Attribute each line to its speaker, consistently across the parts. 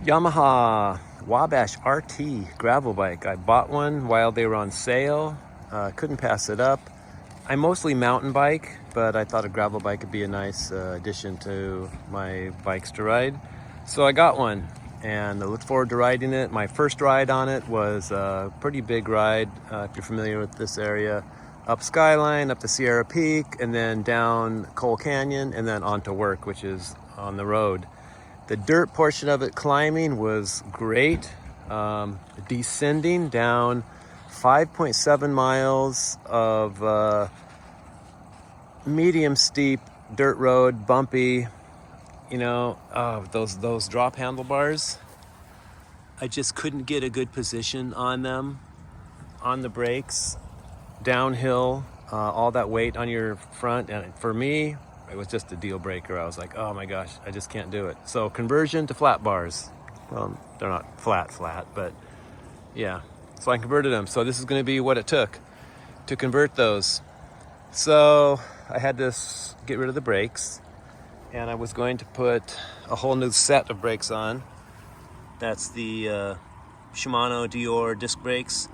Speaker 1: Yamaha Wabash RT gravel bike. I bought one while they were on sale. Couldn't pass it up. I mostly mountain bike, but I thought a gravel bike would be a nice addition to my bikes to ride. So I got one and I look forward to riding it. My first ride on it was a pretty big ride, if you're familiar with this area. Up Skyline, up the Sierra Peak, and then down Coal Canyon, and then on to work, which is on the road. The dirt portion of it climbing was great. Descending down 5.7 miles of medium steep dirt road, bumpy, those drop handlebars. I just couldn't get a good position on them, on the brakes, downhill, all that weight on your front. And for me, it was just a deal breaker. I was like, oh my gosh, I just can't do it. So conversion to flat bars. Well, they're not flat, but yeah. So I converted them. So this is gonna be what it took to convert those. So I had to get rid of the brakes, and I was going to put a whole new set of brakes on. That's the Shimano Dior disc brakes.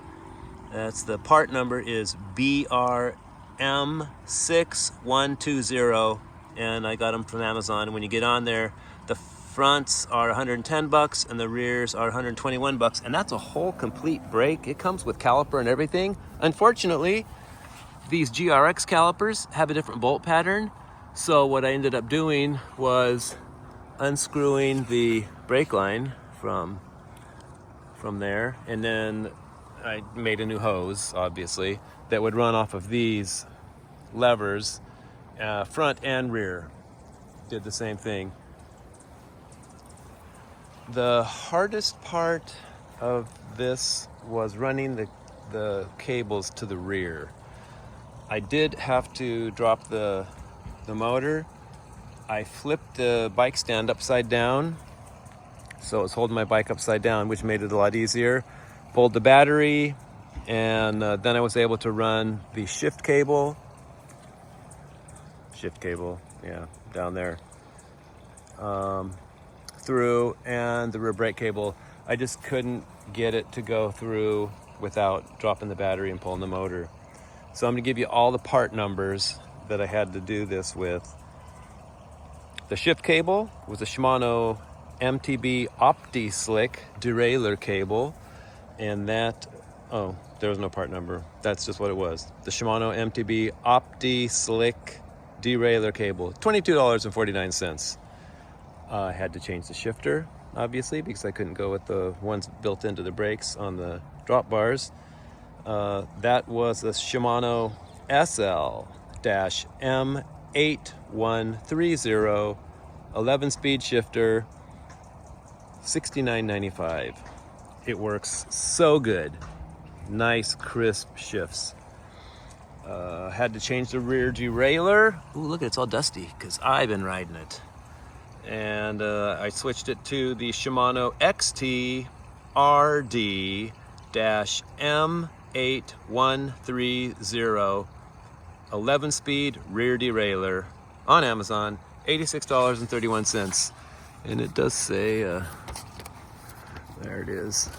Speaker 1: That's the part number is BRM6120, and I got them from Amazon. And when you get on there, the fronts are $110 and the rears are $121, and that's a whole complete brake. It comes with caliper and everything. Unfortunately, these GRX calipers have a different bolt pattern, so what I ended up doing was unscrewing the brake line from there, and then I made a new hose, obviously, that would run off of these levers, front and rear. Did the same thing. The hardest part of this was running the cables to the rear. I did have to drop the motor. I flipped the bike stand upside down, so it was holding my bike upside down, which made it a lot easier. Pulled the battery, and then I was able to run the shift cable, yeah, down there, through, and the rear brake cable. I just couldn't get it to go through without dropping the battery and pulling the motor. So I'm gonna give you all the part numbers that I had to do this with. The shift cable was a Shimano MTB OptiSlick derailleur cable, and that, oh, there was no part number. That's just what it was. The Shimano MTB OptiSlick derailleur cable, $22.49. I had to change the shifter, obviously, because I couldn't go with the ones built into the brakes on the drop bars. That was the Shimano SL-M8130 11-speed shifter, $69.95. It works so good. Nice, crisp shifts. Had to change the rear derailleur. Ooh, look, it's all dusty because I've been riding it. And I switched it to the Shimano XT RD-M8130 11-speed rear derailleur on Amazon, $86.31. And it does say, there it is.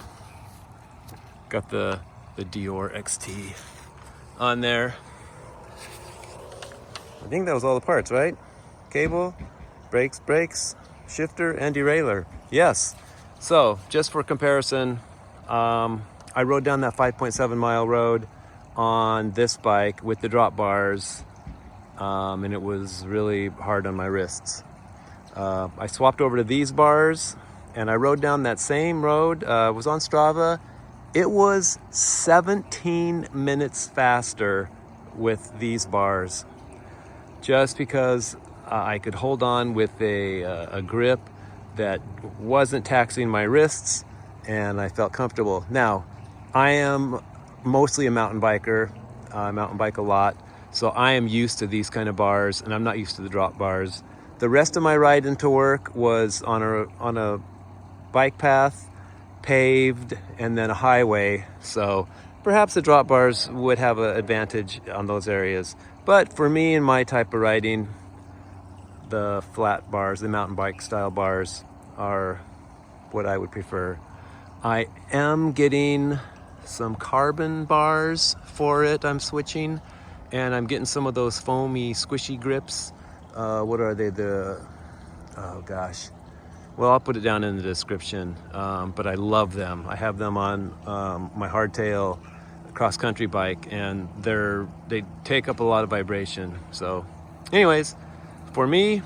Speaker 1: Got the Dior XT on there. I think that was all the parts, right? Cable, brakes, shifter, and derailleur. Yes. So just for comparison, I rode down that 5.7 mile road on this bike with the drop bars, and it was really hard on my wrists. I swapped over to these bars, and I rode down that same road. Was on Strava. It was 17 minutes faster with these bars, just because I could hold on with a grip that wasn't taxing my wrists, and I felt comfortable. Now, I am mostly a mountain biker. I mountain bike a lot, so I am used to these kind of bars, and I'm not used to the drop bars. The rest of my ride into work was on a bike path, paved, and then a highway, so perhaps the drop bars would have an advantage on those areas. But for me and my type of riding, the flat bars, the mountain bike style bars, are what I would prefer. I am getting some carbon bars for it. I'm switching, and I'm getting some of those foamy, squishy grips. What are they? Oh gosh. Well, I'll put it down in the description. But I love them. I have them on my hardtail cross-country bike, and they take up a lot of vibration. So, anyways, for me,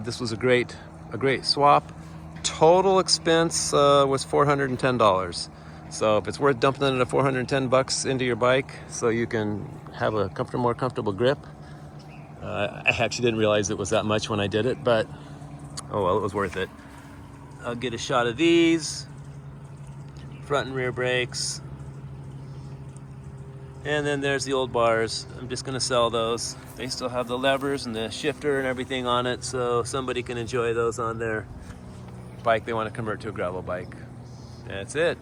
Speaker 1: this was a great swap. Total expense was $410. So if it's worth dumping it at $410 into your bike so you can have a more comfortable grip. I actually didn't realize it was that much when I did it, but oh well, it was worth it. I'll get a shot of these front and rear brakes, and then there's the old bars. I'm just gonna sell those. They still have the levers and the shifter and everything on it, so somebody can enjoy those on their bike they want to convert to a gravel bike. That's it.